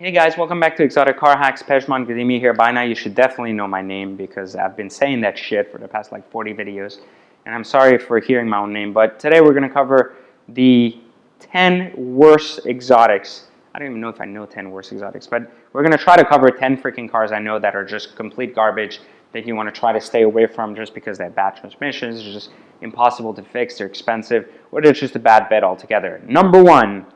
Hey guys, welcome back to Exotic Car Hacks. Pejman Gadimi here. By now you should definitely know my name because I've been saying that shit for the past like 40 videos. And I'm sorry for hearing my own name, but today we're going to cover the 10 worst exotics. I don't even know if I know 10 worst exotics, but we're going to try to cover 10 freaking cars I know that are just complete garbage that you want to try to stay away from just because they have bad transmissions, they're just impossible to fix, they're expensive, or they're just a bad bet altogether. Number one,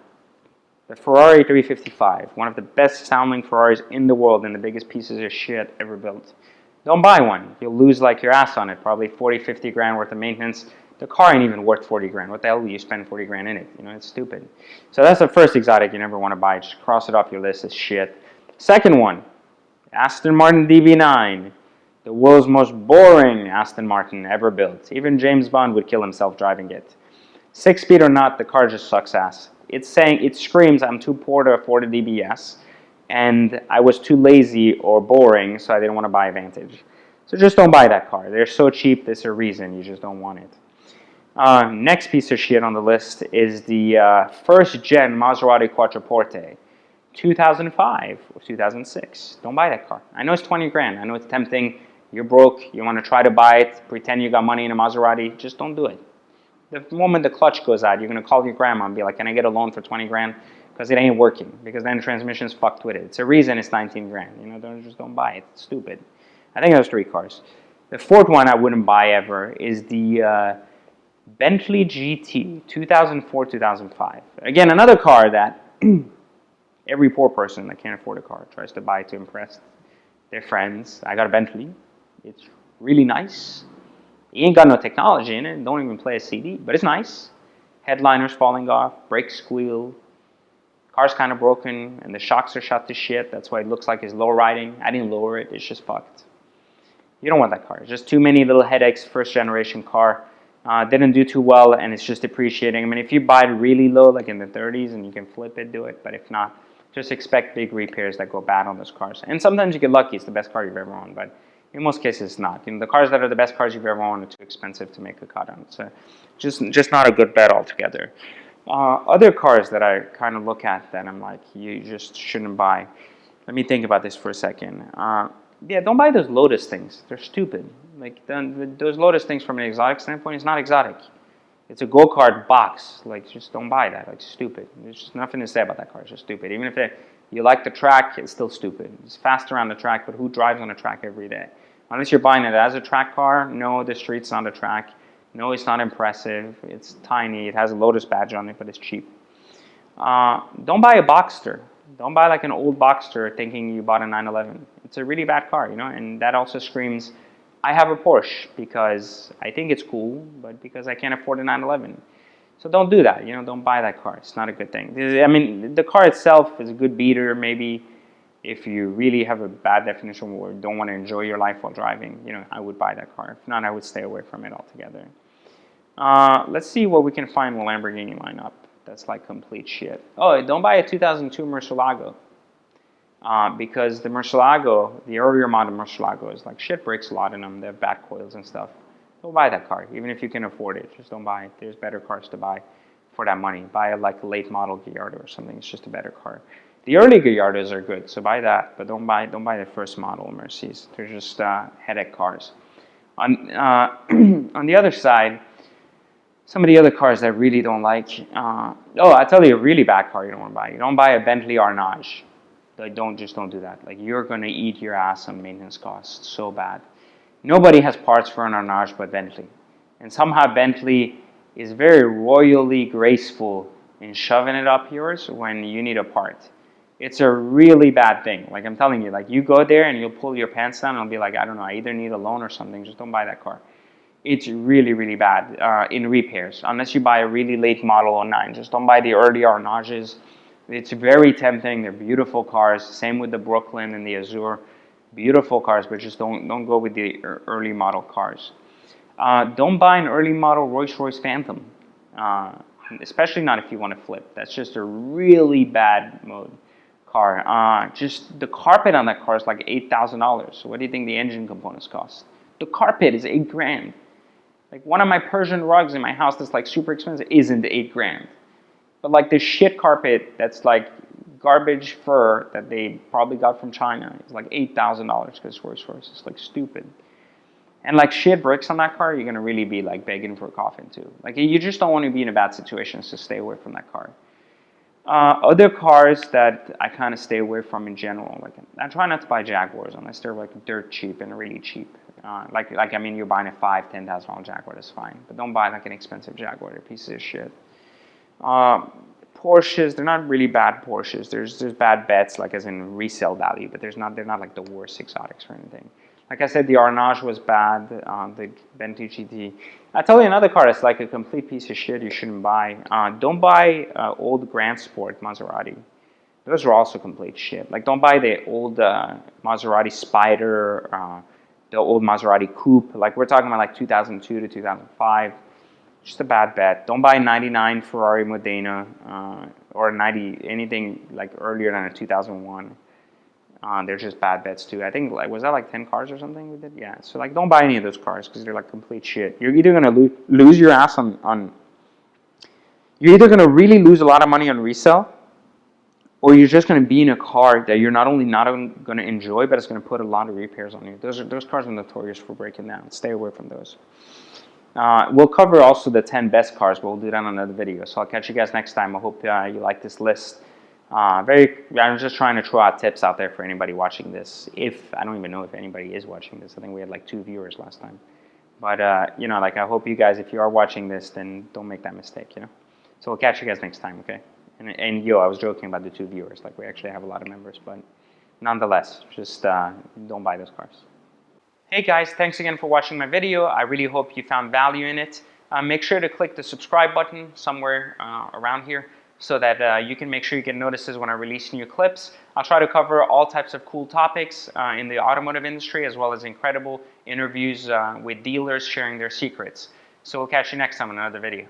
the Ferrari 355, one of the best sounding Ferraris in the world and the biggest pieces of shit ever built. Don't buy one. You'll lose like your ass on it. Probably 40, 50 grand worth of maintenance. The car ain't even worth 40 grand. What the hell will you spend 40 grand in it? You know, it's stupid. So that's the first exotic you never want to buy. Just cross it off your list as shit. Second one, Aston Martin DB9. The world's most boring Aston Martin ever built. Even James Bond would kill himself driving it. 6-speed or not, the car just sucks ass. It's saying, it screams, I'm too poor to afford a DBS, and I was too lazy or boring, so I didn't want to buy a Vantage. So just don't buy that car. They're so cheap, there's a reason. You just don't want it. Next piece of shit on the list is the first-gen Maserati Quattroporte, 2005 or 2006. Don't buy that car. I know it's 20 grand. I know it's tempting. You're broke. You want to try to buy it, pretend you got money in a Maserati. Just don't do it. The moment the clutch goes out, you're going to call your grandma and be like, can I get a loan for 20 grand? Because it ain't working. Because then the transmission's fucked with it. It's a reason it's 19 grand. You know, just don't buy it. It's stupid. I think those three cars. The fourth one I wouldn't buy ever is the Bentley GT 2004-2005. Again, another car that every poor person that can't afford a car tries to buy to impress their friends. I got a Bentley. It's really nice. It ain't got no technology in it, don't even play a CD, but it's nice. Headliners falling off, brakes squeal, car's kind of broken, and the shocks are shot to shit. That's why it looks like it's low riding. I didn't lower it, it's just fucked. You don't want that car. It's just too many little headaches, first generation car. Didn't do too well, and it's just depreciating. I mean, if you buy it really low, like in the 30s, and you can flip it, do it. But if not, just expect big repairs that go bad on those cars. And sometimes you get lucky, it's the best car you've ever owned, but in most cases, it's not. You know, the cars that are the best cars you've ever owned are too expensive to make a cut on. So just not a good bet altogether. Other cars that I kind of look at that I'm like, you just shouldn't buy. Let me think about this for a second. Yeah, don't buy those Lotus things. They're stupid. Like those Lotus things from an exotic standpoint, it's not exotic. It's a go-kart box. Like, just don't buy that. Like, stupid. There's just nothing to say about that car. It's just stupid. Even if you like the track, it's still stupid. It's fast around the track, but who drives on a track every day? Unless you're buying it as a track car, no, the street's not a track. No, it's not impressive. It's tiny. It has a Lotus badge on it, but it's cheap. Don't buy a Boxster. Don't buy like an old Boxster thinking you bought a 911. It's a really bad car, you know, and that also screams, I have a Porsche because I think it's cool, but because I can't afford a 911. So don't do that, you know, don't buy that car. It's not a good thing. I mean, the car itself is a good beater, maybe. If you really have a bad definition or don't want to enjoy your life while driving, you know, I would buy that car. If not, I would stay away from it altogether. Let's see what we can find in the Lamborghini lineup. That's like complete shit. Oh, don't buy a 2002 Murcielago. Because the Murcielago, the earlier model Murcielago is like shit, breaks a lot in them. They have back coils and stuff. Don't buy that car, even if you can afford it. Just don't buy it. There's better cars to buy for that money. Buy like a late model Gallardo or something. It's just a better car. The early Gallardos are good, so buy that, but don't buy the first model Mercedes. They're just headache cars. On on the other side, some of the other cars I really don't like. Oh, I'll tell you a really bad car you don't want to buy. You don't buy a Bentley Arnage. Like, just don't do that. Like, you're gonna eat your ass on maintenance costs so bad. Nobody has parts for an Arnage but Bentley, and somehow Bentley is very royally graceful in shoving it up yours when you need a part. It's a really bad thing. Like, I'm telling you, like, you go there and you'll pull your pants down and I'll be like, I don't know, I either need a loan or something. Just don't buy that car. It's really, really bad in repairs, unless you buy a really late model 09. Just don't buy the early Arnages. It's very tempting. They're beautiful cars. Same with the Brooklyn and the Azure. Beautiful cars, but just don't go with the early model cars. Don't buy an early model Rolls-Royce Phantom, especially not if you want to flip. That's just a really bad mode car. Just the carpet on that car is like $8,000. So what do you think the engine components cost? The carpet is 8 grand. Like, one of my Persian rugs in my house that's like super expensive isn't 8 grand. But like the shit carpet that's like garbage fur that they probably got from China is like $8,000 because it's like stupid. And like shit bricks on that car, you're gonna really be like begging for a coffin too. Like you just don't want to be in a bad situation, so stay away from that car. Other cars that I kind of stay away from in general, like I try not to buy Jaguars unless they're like dirt cheap and really cheap. Like I mean, you're buying a $5,000-$10,000 Jaguar, that's fine, but don't buy like an expensive Jaguar. They're pieces of shit. Porsches, they're not really bad Porsches. There's bad bets, like as in resale value, but they're not like the worst exotics or anything. Like I said, the Arnage was bad, the Bentley GT. I'll tell you another car that's like a complete piece of shit you shouldn't buy. Don't buy old Grand Sport Maserati. Those are also complete shit. Like don't buy the old Maserati Spider, the old Maserati Coupe. Like we're talking about like 2002 to 2005. Just a bad bet. Don't buy 99 Ferrari Modena or 90 anything like earlier than a 2001. They're just bad bets too. I think like was that like 10 cars or something we did? Yeah. So like don't buy any of those cars because they're like complete shit. You're either gonna lose your ass on. You're either gonna really lose a lot of money on resale, or you're just gonna be in a car that you're not only not gonna enjoy, but it's gonna put a lot of repairs on you. Those cars are notorious for breaking down. Stay away from those. We'll cover also the 10 best cars, but we'll do that on another video. So I'll catch you guys next time. I hope you like this list. I'm just trying to throw out tips out there for anybody watching this. I don't even know if anybody is watching this. I think we had like 2 viewers last time. But, you know, like I hope you guys, if you are watching this, then don't make that mistake, you know. So we'll catch you guys next time, okay? And I was joking about the 2 viewers. Like we actually have a lot of members, but nonetheless, just don't buy those cars. Hey guys, thanks again for watching my video. I really hope you found value in it. Make sure to click the subscribe button somewhere around here so that you can make sure you get notices when I release new clips. I'll try to cover all types of cool topics in the automotive industry, as well as incredible interviews with dealers sharing their secrets. So we'll catch you next time on another video.